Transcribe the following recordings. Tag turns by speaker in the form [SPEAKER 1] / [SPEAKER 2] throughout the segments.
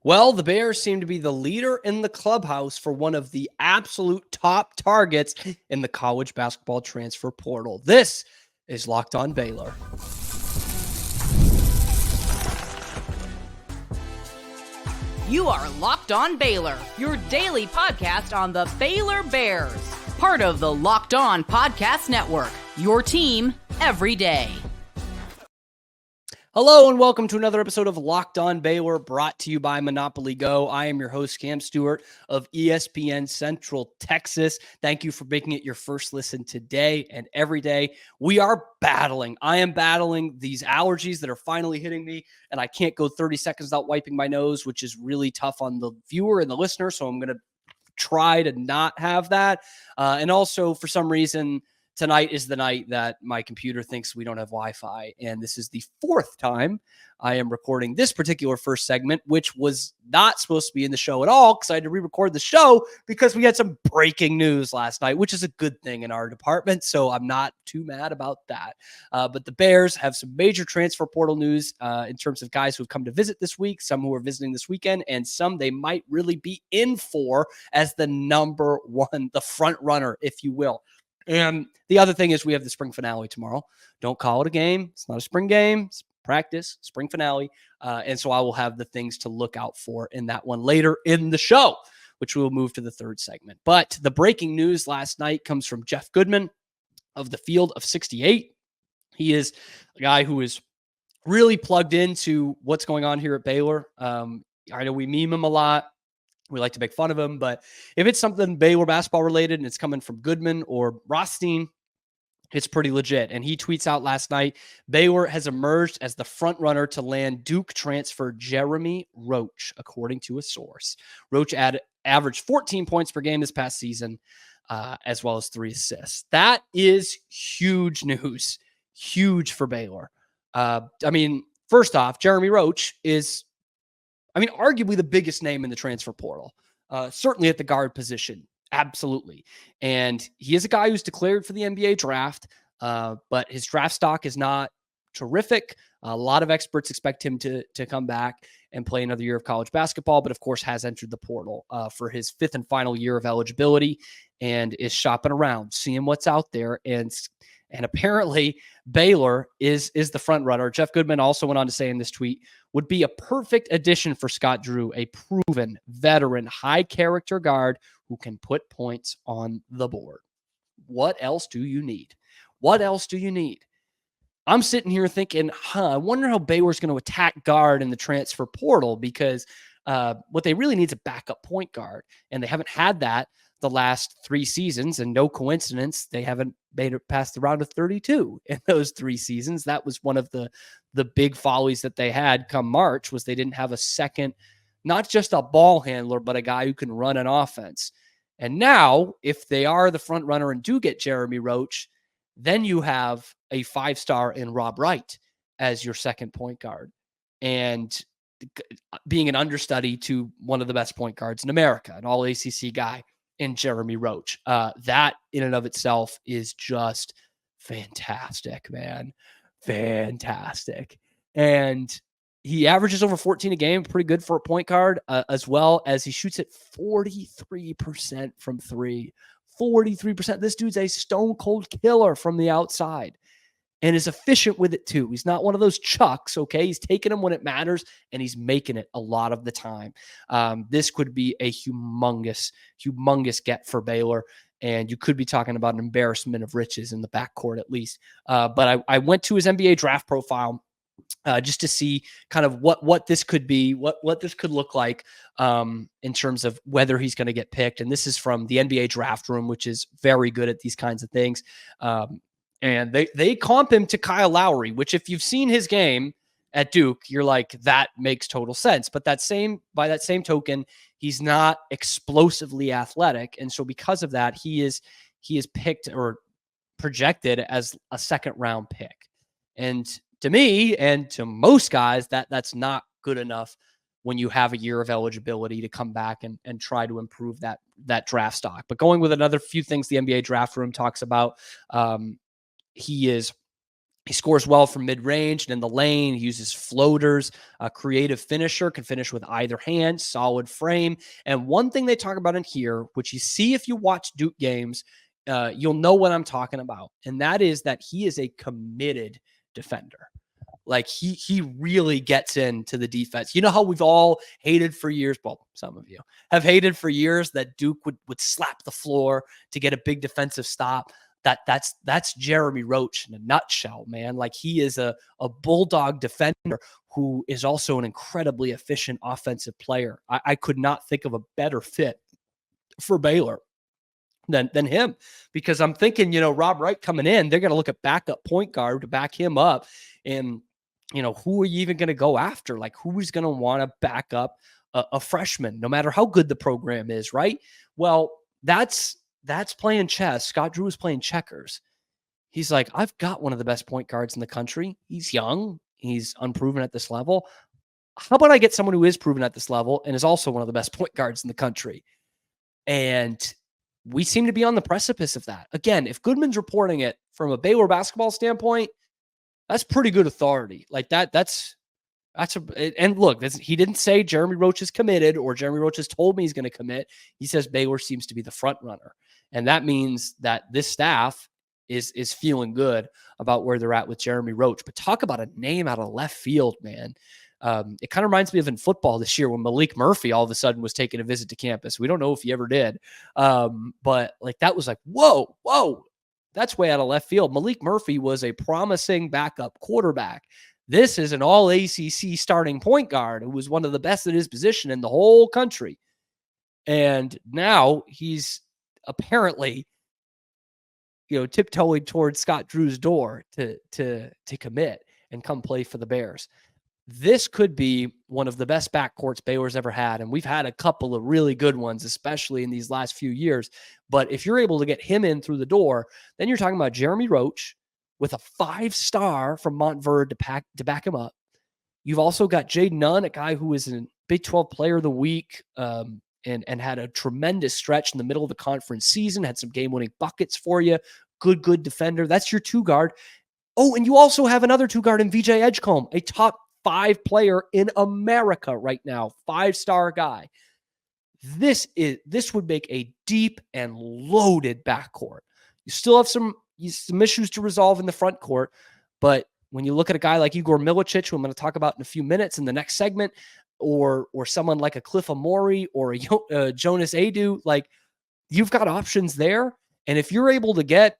[SPEAKER 1] Well, the Bears seem to be the leader in the clubhouse for one of the absolute top targets in the college basketball transfer portal. This is Locked On Baylor.
[SPEAKER 2] You are Locked On Baylor, your daily podcast on the Baylor Bears. Part of the Locked On Podcast Network, your team every day.
[SPEAKER 1] Hello and welcome to another episode of Locked On Baylor, brought to you by Monopoly Go. I am your host, Cam Stewart of ESPN Central Texas. Thank you for making it your first listen today and every day. We are battling. I am battling these allergies that are finally hitting me, and I can't go 30 seconds without wiping my nose, which is really tough on the viewer and the listener, so I'm going to try to not have that. And also, for some reason, tonight is the night that my computer thinks we don't have Wi-Fi, and this is the fourth time I am recording this particular first segment, which was not supposed to be in the show at all because I had to re-record the show because we had some breaking news last night, which is a good thing in our department, so I'm not too mad about that. But the Bears have some major transfer portal news in terms of guys who have come to visit this week, some who are visiting this weekend, and some they might really be in for as the number one, the front runner, if you will. And the other thing is we have the spring finale tomorrow. Don't call it a game. It's not a spring game. It's practice, spring finale. And so I will have the things to look out for in that one later in the show, which we will move to the third segment. But the breaking news last night comes from Jeff Goodman of the Field of 68. He is a guy who is really plugged into what's going on here at Baylor. I know we meme him a lot. We like to make fun of him, but if it's something Baylor basketball related and it's coming from Goodman or Rothstein, it's pretty legit. And he tweets out last night, Baylor has emerged as the front runner to land Duke transfer Jeremy Roach, according to a source. Roach averaged 14 points per game this past season, as well as 3 assists. That is huge news, huge for Baylor. First off, Jeremy Roach is arguably the biggest name in the transfer portal, certainly at the guard position. Absolutely. And he is a guy who's declared for the NBA draft, but his draft stock is not terrific. A lot of experts expect him to come back and play another year of college basketball, but of course has entered the portal for his 5th and final year of eligibility and is shopping around, seeing what's out there. And apparently Baylor is the front runner. Jeff Goodman also went on to say in this tweet, would be a perfect addition for Scott Drew, a proven veteran, high character guard who can put points on the board. What else do you need? What else do you need? I'm sitting here thinking, I wonder how Baylor's going to attack guard in the transfer portal, because what they really need is a backup point guard, and they haven't had that the last 3 seasons, and no coincidence, they haven't made it past the round of 32 in those 3 seasons. That was one of the big follies that they had come March, was they didn't have a second, not just a ball handler, but a guy who can run an offense. And now, if they are the front runner and do get Jeremy Roach, then you have a 5-star in Rob Wright as your second point guard, and being an understudy to one of the best point guards in America, an all ACC guy in Jeremy Roach. That in and of itself is just fantastic, man. Fantastic. And he averages over 14 a game, pretty good for a point guard, as well as he shoots at 43% from 3. 43%. This dude's a stone cold killer from the outside and is efficient with it too. He's not one of those chucks, okay? He's taking them when it matters, and he's making it a lot of the time. This could be a humongous get for Baylor, and you could be talking about an embarrassment of riches in the backcourt at least. But I went to his NBA draft profile just to see kind of what this could be, what this could look like in terms of whether he's going to get picked. And this is from the NBA Draft Room, which is very good at these kinds of things. And they comp him to Kyle Lowry, which if you've seen his game at Duke, you're like, that makes total sense. But by that same token, he's not explosively athletic. And so because of that, he is picked or projected as a 2nd round pick. And to me and to most guys, that's not good enough when you have a year of eligibility to come back and try to improve that draft stock. But going with another few things the NBA Draft Room talks about, he is He scores well from mid-range and in the lane. He uses floaters, a creative finisher, can finish with either hand, solid frame. And one thing they talk about in here, which you see if you watch Duke games, you'll know what I'm talking about. And that is that he is a committed defender. Like he really gets into the defense. You know how we've all hated for years, well, some of you have hated for years that Duke would slap the floor to get a big defensive stop. That's Jeremy Roach in a nutshell, man. Like he is a bulldog defender who is also an incredibly efficient offensive player. I could not think of a better fit for Baylor than him, because I'm thinking, Rob Wright coming in, they're going to look at backup point guard to back him up. And, who are you even going to go after? Like, who is going to want to back up a freshman, no matter how good the program is, right? Well, that's playing chess. Scott Drew is playing checkers. He's like, I've got one of the best point guards in the country. He's young. He's unproven at this level. How about I get someone who is proven at this level and is also one of the best point guards in the country? And we seem to be on the precipice of that. Again, if Goodman's reporting it from a Baylor basketball standpoint, that's pretty good authority. Like and look, he didn't say Jeremy Roach is committed or Jeremy Roach has told me he's going to commit. He says Baylor seems to be the front runner. And that means that this staff is feeling good about where they're at with Jeremy Roach. But talk about a name out of left field, man. It kind of reminds me of in football this year when Malik Murphy all of a sudden was taking a visit to campus. We don't know if he ever did. But like that was like, whoa, that's way out of left field. Malik Murphy was a promising backup quarterback. This is an all ACC starting point guard who was one of the best at his position in the whole country. And now he's apparently, tiptoeing towards Scott Drew's door to commit and come play for the Bears. This could be one of the best backcourts Baylor's ever had. And we've had a couple of really good ones, especially in these last few years. But if you're able to get him in through the door, then you're talking about Jeremy Roach with a 5-star from Montverde to back him up. You've also got Jay Nunn, a guy who is a Big 12 Player of the Week and had a tremendous stretch in the middle of the conference season, had some game-winning buckets for you. Good defender. That's your 2-guard. Oh, and you also have another 2-guard in VJ Edgecombe, a top 5 player in America right now, 5-star guy. This would make a deep and loaded backcourt. You still have some issues to resolve in the front court, but when you look at a guy like Igor Milicic, who I'm going to talk about in a few minutes in the next segment, or someone like a Cliff Amori or a Jonas Adu, like you've got options there. And if you're able to get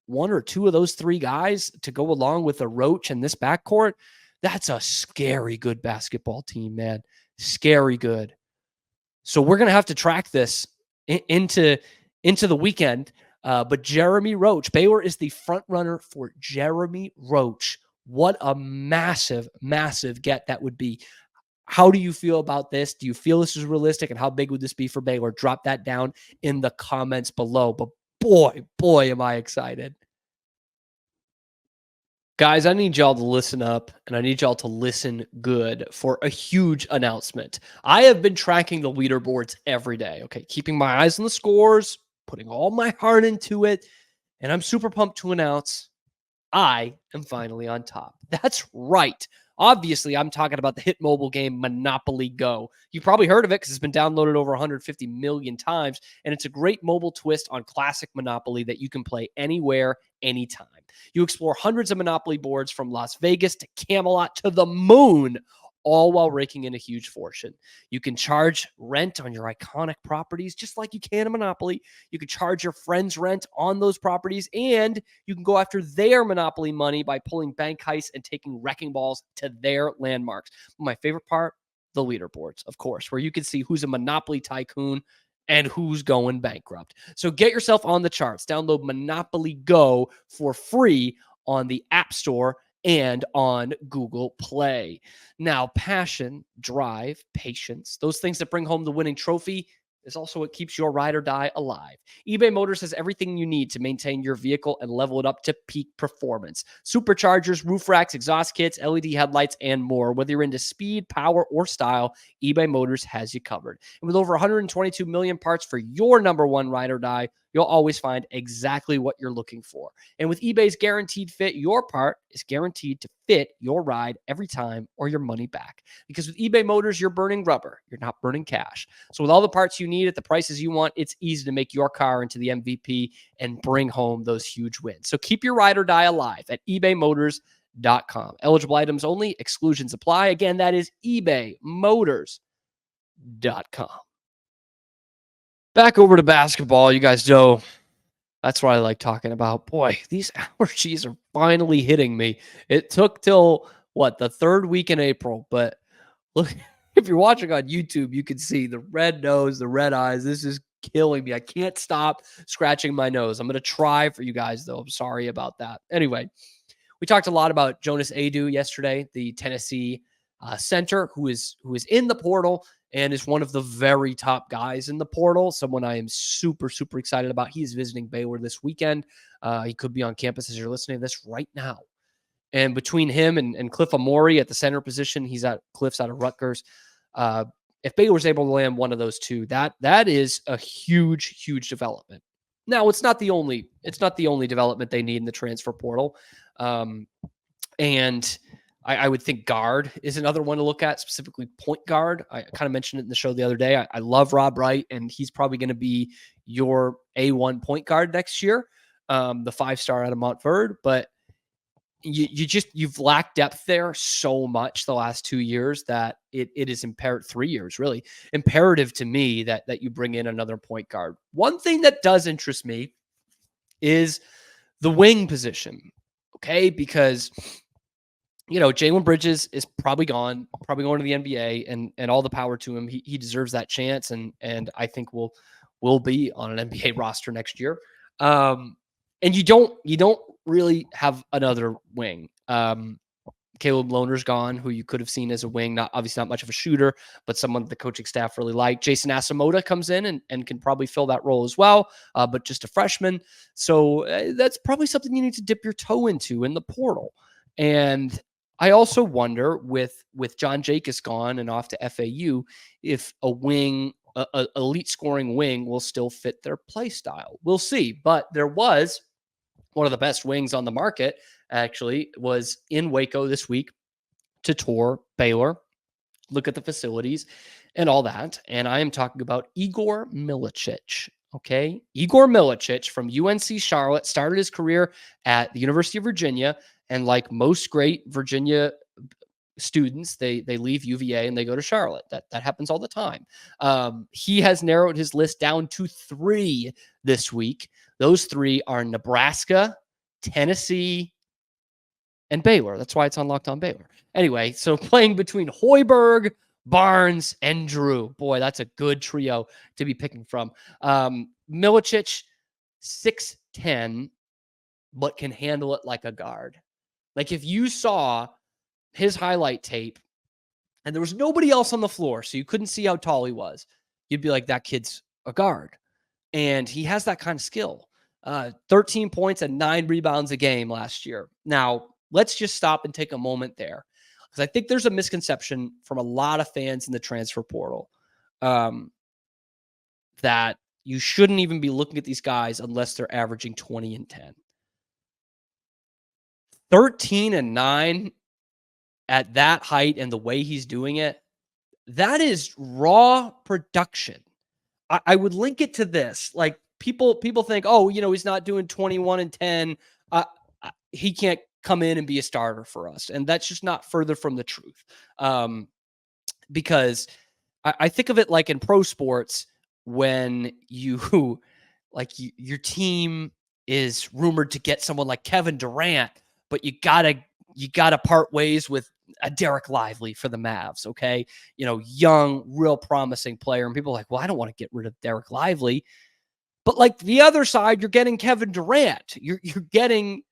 [SPEAKER 1] 1 or 2 of those 3 guys to go along with a Roach in this backcourt, that's a scary good basketball team, man. Scary good. So we're going to have to track this into the weekend. But Jeremy Roach, Baylor is the front runner for Jeremy Roach. What a massive, massive get that would be. How do you feel about this? Do you feel this is realistic? And how big would this be for Baylor? Drop that down in the comments below. But boy, am I excited. Guys, I need y'all to listen up, and I need y'all to listen good for a huge announcement. I have been tracking the leaderboards every day, okay? Keeping my eyes on the scores, putting all my heart into it, and I'm super pumped to announce I am finally on top. That's right. Obviously, I'm talking about the hit mobile game Monopoly Go. You've probably heard of it because it's been downloaded over 150 million times, and it's a great mobile twist on classic Monopoly that you can play anywhere, anytime. You explore hundreds of Monopoly boards from Las Vegas to Camelot to the moon, all while raking in a huge fortune. You can charge rent on your iconic properties just like you can in Monopoly. You can charge your friends rent on those properties, and you can go after their Monopoly money by pulling bank heists and taking wrecking balls to their landmarks. My favorite part, the leaderboards, of course, where you can see who's a Monopoly tycoon and who's going bankrupt. So get yourself on the charts. Download Monopoly Go for free on the App Store and on Google Play. Now, passion, drive, patience, those things that bring home the winning trophy is also what keeps your ride or die alive. eBay Motors has everything you need to maintain your vehicle and level it up to peak performance. Superchargers, roof racks, exhaust kits, LED headlights, and more. Whether you're into speed, power, or style, eBay Motors has you covered. And with over 122 million parts for your number one ride or die, you'll always find exactly what you're looking for. And with eBay's Guaranteed Fit, your part is guaranteed to fit your ride every time or your money back. Because with eBay Motors, you're burning rubber. You're not burning cash. So with all the parts you need at the prices you want, it's easy to make your car into the MVP and bring home those huge wins. So keep your ride or die alive at ebaymotors.com. Eligible items only. Exclusions apply. Again, that is ebaymotors.com. Back over to basketball. You guys know that's what I like talking about. Boy, these allergies are finally hitting me. It took till the third week in April, but look, if you're watching on YouTube, you can see the red nose, the red eyes. This is killing me. I can't stop scratching my nose. I'm going to try for you guys, though. I'm sorry about that. Anyway, we talked a lot about Jonas Adu yesterday, the Tennessee center who is in the portal and is one of the very top guys in the portal. Someone I am super, super excited about. He's visiting Baylor this weekend. He could be on campus as you're listening to this right now. And between him and Cliff Amori at the center position, Cliff's out of Rutgers. If Baylor's able to land one of those two, that is a huge, huge development. Now, it's not the only development they need in the transfer portal. And I would think guard is another one to look at, specifically point guard. I kind of mentioned it in the show the other day. I love Rob Wright, and he's probably going to be your A1 point guard next year, the 5-star out of Montverde. But you've lacked depth there so much the last 2 years that it is imperative, 3 years really, imperative to me that you bring in another point guard. One thing that does interest me is the wing position, okay? Because Jalen Bridges is probably going to the NBA, and all the power to him. He deserves that chance, and I think will be on an NBA roster next year. And you don't really have another wing. Caleb Lohner's gone, who you could have seen as a wing, obviously not much of a shooter, but someone the coaching staff really liked. Jason Asamoah comes in and can probably fill that role as well, but just a freshman. So that's probably something you need to dip your toe into in the portal. And I also wonder with John Jacobs gone and off to FAU, if a wing, a elite scoring wing will still fit their play style. We'll see. But there was one of the best wings on the market, actually, was in Waco this week to tour Baylor, look at the facilities and all that. And I am talking about Igor Milicic. Okay. Igor Milicic from UNC Charlotte started his career at the University of Virginia. And like most great Virginia students, they leave UVA and they go to Charlotte. That happens all the time. He has narrowed his list down to 3 this week. Those 3 are Nebraska, Tennessee, and Baylor. That's why it's on Locked On Baylor. Anyway, so playing between Hoiberg, Barnes, and Drew. Boy, that's a good trio to be picking from. Milicic, 6'10", but can handle it like a guard. Like if you saw his highlight tape and there was nobody else on the floor, so you couldn't see how tall he was, you'd be like, that kid's a guard. And he has that kind of skill. 13 points and 9 rebounds a game last year. Now, let's just stop and take a moment there, because I think there's a misconception from a lot of fans in the transfer portal that you shouldn't even be looking at these guys unless they're averaging 20 and 10. 13 and 9 at that height and the way he's doing it, that is raw production. I would link it to this. Like people think, oh, he's not doing 21 and 10. He can't come in and be a starter for us. And that's just not further from the truth. Because I think of it like in pro sports, when your team is rumored to get someone like Kevin Durant, but you gotta part ways with a Derek Lively for the Mavs. Okay. Young, real promising player. And people are like, well, I don't want to get rid of Derek Lively, but like the other side, you're getting Kevin Durant. You're getting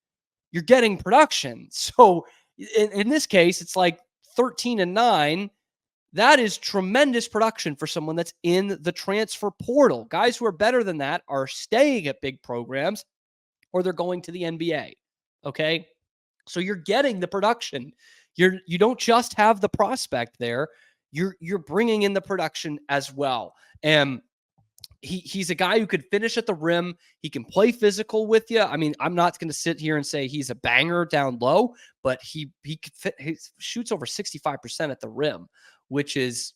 [SPEAKER 1] production. So in this case, it's like 13 and 9. That is tremendous production for someone that's in the transfer portal. Guys who are better than that are staying at big programs or they're going to the NBA. Okay. So you're getting the production. You don't just have the prospect there. You're bringing in the production as well. And He's a guy who could finish at the rim. He can play physical with you. I mean, I'm not going to sit here and say he's a banger down low, but he shoots over 65% at the rim, which is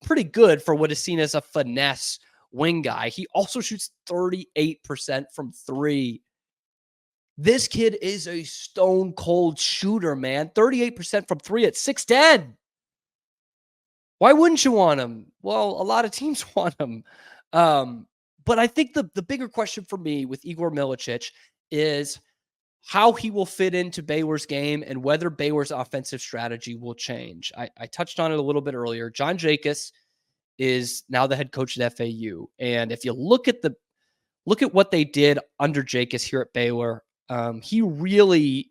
[SPEAKER 1] pretty good for what is seen as a finesse wing guy. He also shoots 38% from three. This kid is a stone cold shooter, man. 38% from three at 6'10". Why wouldn't you want him? Well, a lot of teams want him. But I think the bigger question for me with Igor Milicic is how he will fit into Baylor's game and whether Baylor's offensive strategy will change. I touched on it a little bit earlier. John Jacobs is now the head coach at FAU. And if you look at what they did under Jacobs here at Baylor, he really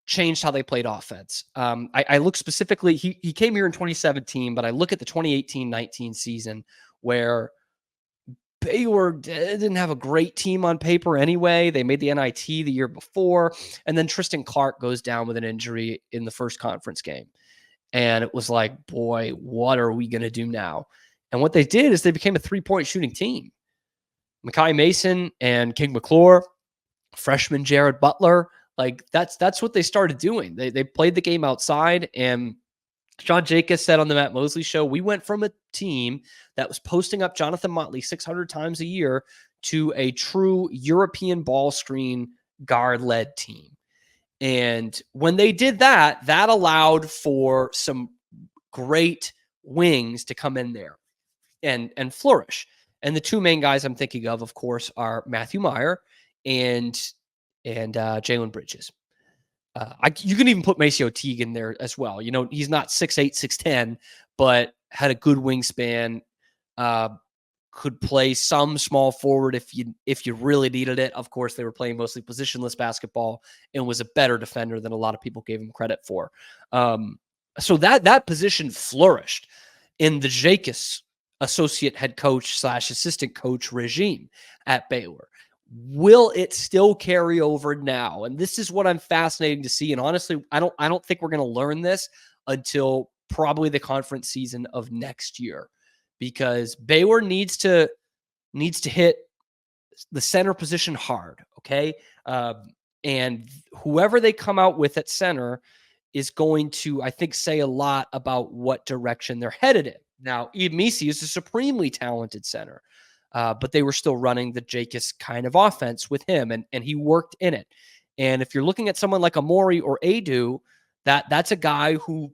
[SPEAKER 1] changed how they played offense. I look specifically, he came here in 2017, but I look at the 2018-19 season where Baylor didn't have a great team on paper anyway. They made the NIT the year before, and then Tristan Clark goes down with an injury in the first conference game. And it was like, boy, what are we going to do now? And what they did is they became a three-point shooting team. Makai Mason and King McClure, freshman Jared Butler, like that's what they started doing. They played the game outside, and John Jacobs said on the Matt Mosley show, we went from a team that was posting up Jonathan Motley 600 times a year to a true European ball screen guard-led team. And when they did that, that allowed for some great wings to come in there and flourish. And the two main guys I'm thinking of course, are Matthew Meyer and Jalen Bridges. You can even put Maceo Teague in there as well. You know, he's not 6'8", 6'10", but had a good wingspan, could play some small forward if you really needed it. Of course, they were playing mostly positionless basketball and was a better defender than a lot of people gave him credit for. So that position flourished in the Jacobs associate head coach / assistant coach regime at Baylor. Will it still carry over now? And this is what I'm fascinating to see. And honestly, I don't think we're going to learn this until probably the conference season of next year, because Baylor needs to hit the center position hard. Okay. And whoever they come out with at center is going to, I think, say a lot about what direction they're headed in. Now, Eve Misi is a supremely talented center. But they were still running the Jacobs kind of offense with him, and he worked in it. And if you're looking at someone like Amori or Adu, that's a guy who,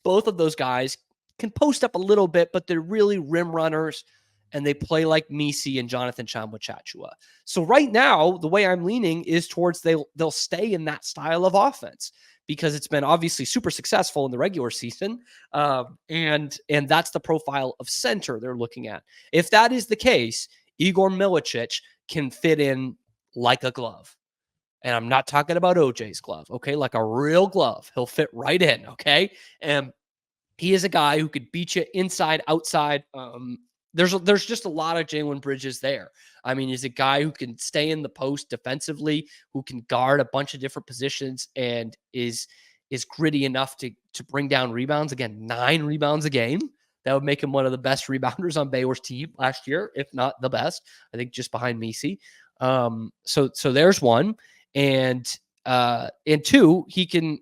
[SPEAKER 1] both of those guys can post up a little bit, but they're really rim runners, and they play like Misi and Jonathan Chachua. So right now, the way I'm leaning is towards they'll stay in that style of offense, because it's been obviously super successful in the regular season. And that's the profile of center they're looking at. If that is the case, Igor Milicic can fit in like a glove. And I'm not talking about OJ's glove, okay? Like a real glove. He'll fit right in, okay? And he is a guy who could beat you inside, outside. There's just a lot of Jalen Bridges there. I mean, he's a guy who can stay in the post defensively, who can guard a bunch of different positions, and is gritty enough to bring down rebounds. Again, 9 rebounds a game. That would make him one of the best rebounders on Baylor's team last year, if not the best. I think just behind Misi. So there's one. And 2, he can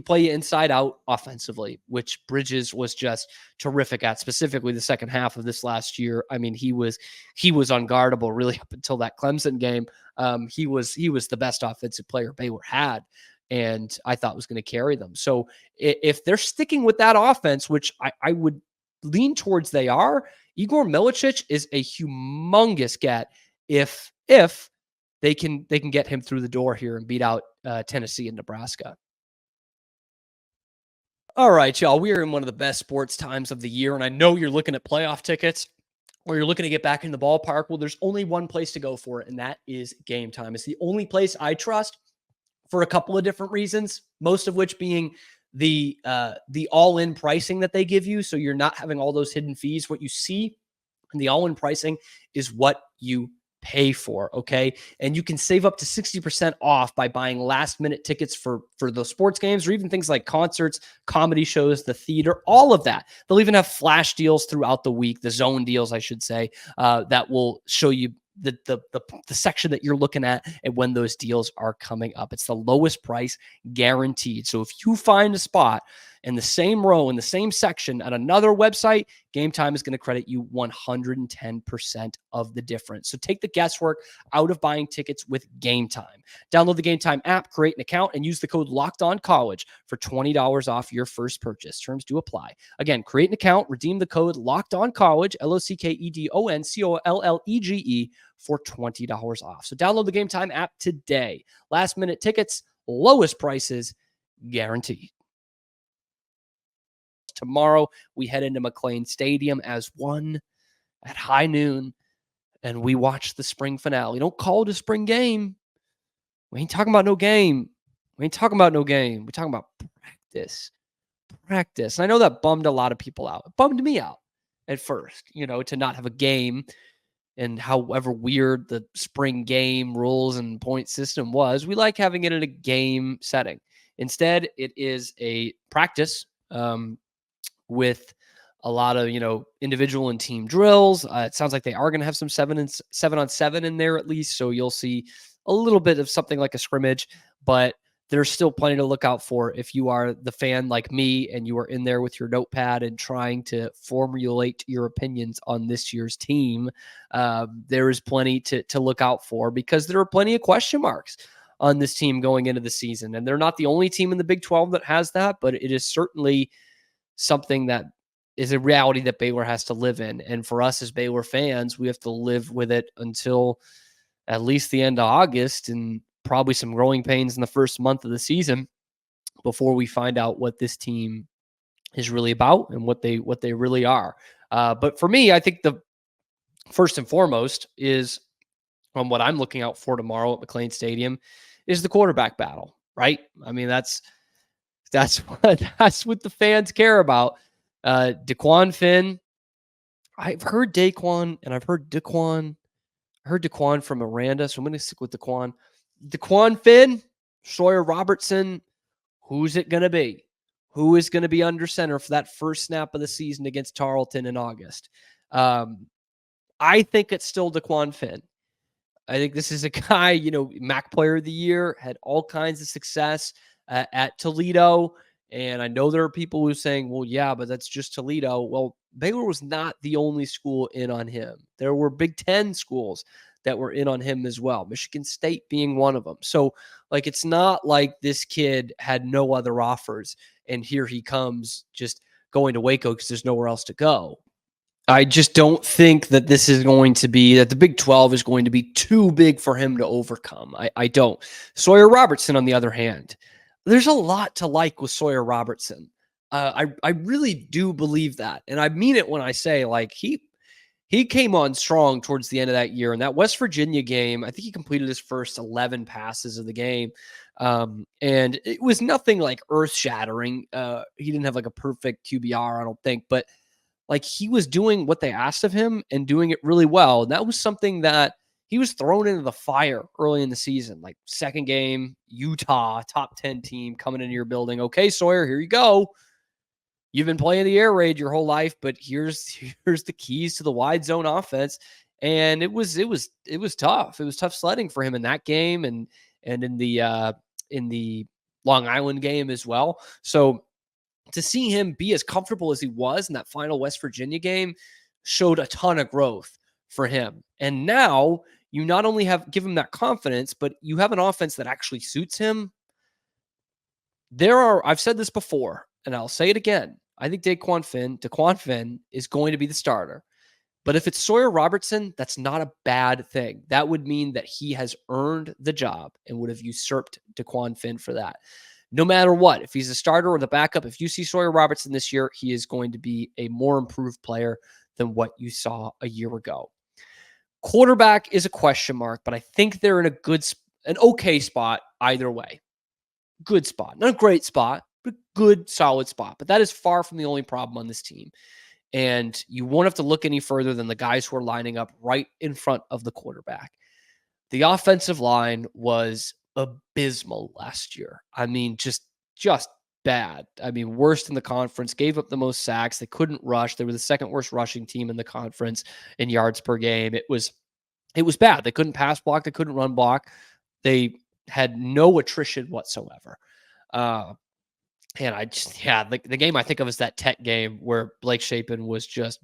[SPEAKER 1] play you inside out offensively, which Bridges was just terrific at, specifically the second half of this last year. I mean, he was unguardable really up until that Clemson game. He was the best offensive player Baylor had, and I thought was going to carry them. So if they're sticking with that offense, which I would lean towards they are, Igor Milicic is a humongous get if they can get him through the door here and beat out Tennessee and Nebraska. All right, y'all, we are in one of the best sports times of the year, and I know you're looking at playoff tickets or you're looking to get back in the ballpark. Well, there's only one place to go for it, and that is Gametime. It's the only place I trust for a couple of different reasons, most of which being the all-in pricing that they give you, so you're not having all those hidden fees. What you see in the all-in pricing is what you pay for, okay? And you can save up to 60% off by buying last-minute tickets for those sports games or even things like concerts, comedy shows, the theater, all of that. They'll even have flash deals throughout the week, the zone deals, I should say, that will show you the section that you're looking at and when those deals are coming up. It's the lowest price guaranteed. So if you find a spot in the same row, in the same section at another website, Gametime is going to credit you 110% of the difference. So take the guesswork out of buying tickets with Gametime. Download the Gametime app, create an account, and use the code LOCKEDONCollege for $20 off your first purchase. Terms do apply. Again, create an account, redeem the code LOCKEDONCollege, LOCKEDONCOLLEGE, for $20 off. So download the Gametime app today. Last minute tickets, lowest prices, guaranteed. Tomorrow, we head into McLean Stadium as one at high noon, and we watch the spring finale. Don't call it a spring game. We ain't talking about no game. We're talking about practice. And I know that bummed a lot of people out. It bummed me out at first, to not have a game. And however weird the spring game rules and point system was, we like having it in a game setting. Instead, it is a practice with a lot of, individual and team drills. It sounds like they are going to have some 7-on-7 in there at least. So you'll see a little bit of something like a scrimmage, but there's still plenty to look out for if you are the fan like me and you are in there with your notepad and trying to formulate your opinions on this year's team. There is plenty to look out for because there are plenty of question marks on this team going into the season. And they're not the only team in the Big 12 that has that, but it is certainly something that is a reality that Baylor has to live in. And for us as Baylor fans, we have to live with it until at least the end of August and probably some growing pains in the first month of the season before we find out what this team is really about and what they really are. But for me, I think the first and foremost is on what I'm looking out for tomorrow at McLean Stadium is the quarterback battle, right? I mean, that's what the fans care about. Daquan Finn. I've heard Daquan and I've heard Daquan. I heard Daquan from Miranda, so I'm going to stick with Daquan. Daquan Finn, Sawyer Robertson. Who's it going to be? Who is going to be under center for that first snap of the season against Tarleton in August? I think it's still Daquan Finn. I think this is a guy, MAC Player of the Year, had all kinds of success at Toledo. And I know there are people who are saying, well, yeah, but that's just Toledo. Well, Baylor was not the only school in on him. There were Big Ten schools that were in on him as well, Michigan State being one of them. So, it's not like this kid had no other offers, and here he comes just going to Waco because there's nowhere else to go. I just don't think that this is going to be, that the Big 12 is going to be too big for him to overcome. I don't. Sawyer Robertson, on the other hand, there's a lot to like with Sawyer Robertson. I really do believe that. And I mean it when I say, he came on strong towards the end of that year. In that West Virginia game, I think he completed his first 11 passes of the game. And it was nothing earth-shattering. He didn't have a perfect QBR, I don't think. But he was doing what they asked of him and doing it really well. And that was something that he was thrown into the fire early in the season, second game, Utah, top 10 team coming into your building. Okay, Sawyer, here you go. You've been playing the air raid your whole life, but here's the keys to the wide zone offense. And it was tough. It was tough sledding for him in that game and in the Long Island game as well. So to see him be as comfortable as he was in that final West Virginia game showed a ton of growth for him. And now you not only give him that confidence, but you have an offense that actually suits him. I've said this before, and I'll say it again. I think Daquan Finn is going to be the starter. But if it's Sawyer Robertson, that's not a bad thing. That would mean that he has earned the job and would have usurped Daquan Finn for that. No matter what, if he's a starter or the backup, if you see Sawyer Robertson this year, he is going to be a more improved player than what you saw a year ago. Quarterback is a question mark, but I think they're in an okay spot either way. Good spot. Not a great spot, but good, solid spot. But that is far from the only problem on this team. And you won't have to look any further than the guys who are lining up right in front of the quarterback. The offensive line was abysmal last year. I mean, just bad. I mean, worst in the conference, gave up the most sacks. They couldn't rush. They were the second worst rushing team in the conference in yards per game. It was bad. They couldn't pass block. They couldn't run block. They had no attrition whatsoever. And the game I think of is that Tech game where Blake Shapen was just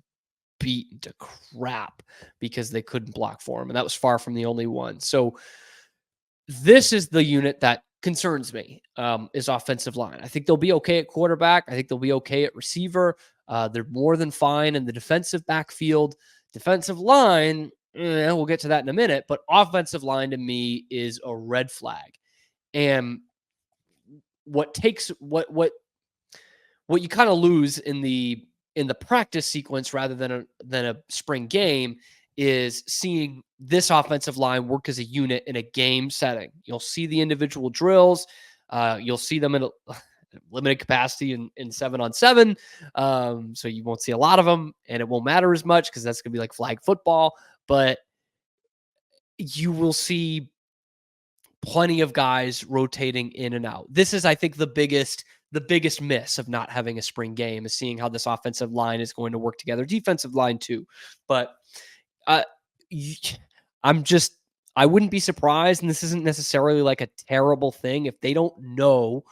[SPEAKER 1] beaten to crap because they couldn't block for him. And that was far from the only one. So this is the unit that concerns me, is offensive line. I think they'll be okay at quarterback. I think they'll be okay at receiver. They're more than fine in the defensive backfield. Defensive line, we'll get to that in a minute, but offensive line to me is a red flag. And what you kind of lose in the practice sequence rather than a spring game is seeing this offensive line work as a unit in a game setting. You'll see the individual drills. You'll see them in a limited capacity in 7-on-7. So you won't see a lot of them, and it won't matter as much because that's going to be like flag football. But you will see plenty of guys rotating in and out. This is, I think, the biggest miss of not having a spring game is seeing how this offensive line is going to work together. Defensive line too. But I wouldn't be surprised, and this isn't necessarily like a terrible thing, if they don't know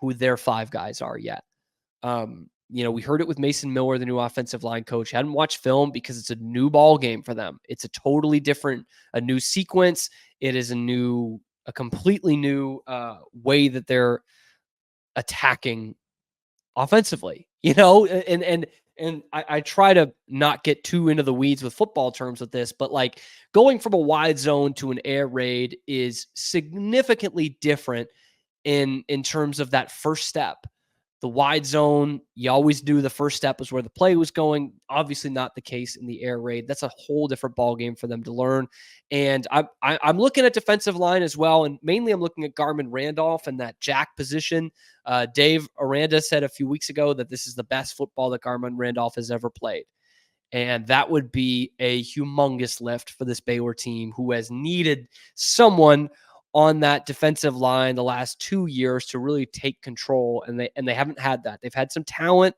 [SPEAKER 1] who their 5 guys are yet. We heard it with Mason Miller, the new offensive line coach. Hadn't watched film because it's a new ball game for them. It's a totally different, a new sequence. It is a completely new way that they're attacking offensively, and I try to not get too into the weeds with football terms with this, but like going from a wide zone to an air raid is significantly different in terms of that first step. The wide zone, you always do the first step is where the play was going. Obviously not the case in the air raid. That's a whole different ball game for them to learn. And I'm looking at defensive line as well. And mainly I'm looking at Garmin Randolph and that jack position. Dave Aranda said a few weeks ago that this is the best football that Garmin Randolph has ever played. And that would be a humongous lift for this Baylor team, who has needed someone on that defensive line the last 2 years to really take control. And they haven't had that. They've had some talent,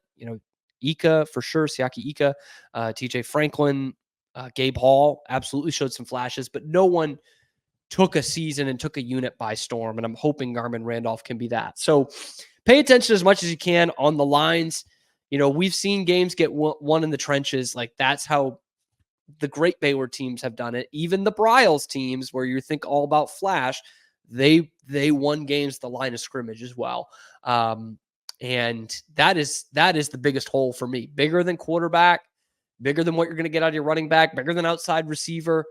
[SPEAKER 1] Ika for sure, Siaki Ika, TJ Franklin, Gabe Hall absolutely showed some flashes, but no one took a season and took a unit by storm. And I'm hoping Garmin Randolph can be that. So pay attention as much as you can on the lines. We've seen games get won in the trenches. Like, that's how the great Baylor teams have done it. Even the Bryles teams, where you think all about flash, they won games at the line of scrimmage as well. And that is the biggest hole for me. Bigger than quarterback, bigger than what you're going to get out of your running back, bigger than outside receiver,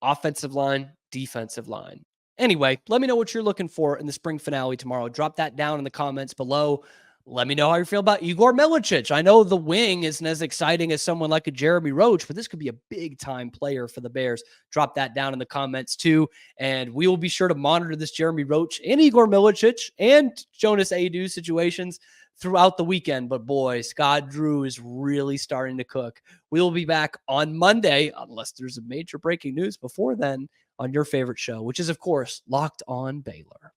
[SPEAKER 1] offensive line, defensive line. Anyway, let me know what you're looking for in the spring finale tomorrow. Drop that down in the comments below. Let me know how you feel about Igor Milicic. I know the wing isn't as exciting as someone like a Jeremy Roach, but this could be a big-time player for the Bears. Drop that down in the comments too, and we will be sure to monitor this Jeremy Roach and Igor Milicic and Jonas Adu situations throughout the weekend. But boy, Scott Drew is really starting to cook. We will be back on Monday, unless there's a major breaking news before then, on your favorite show, which is, of course, Locked On Baylor.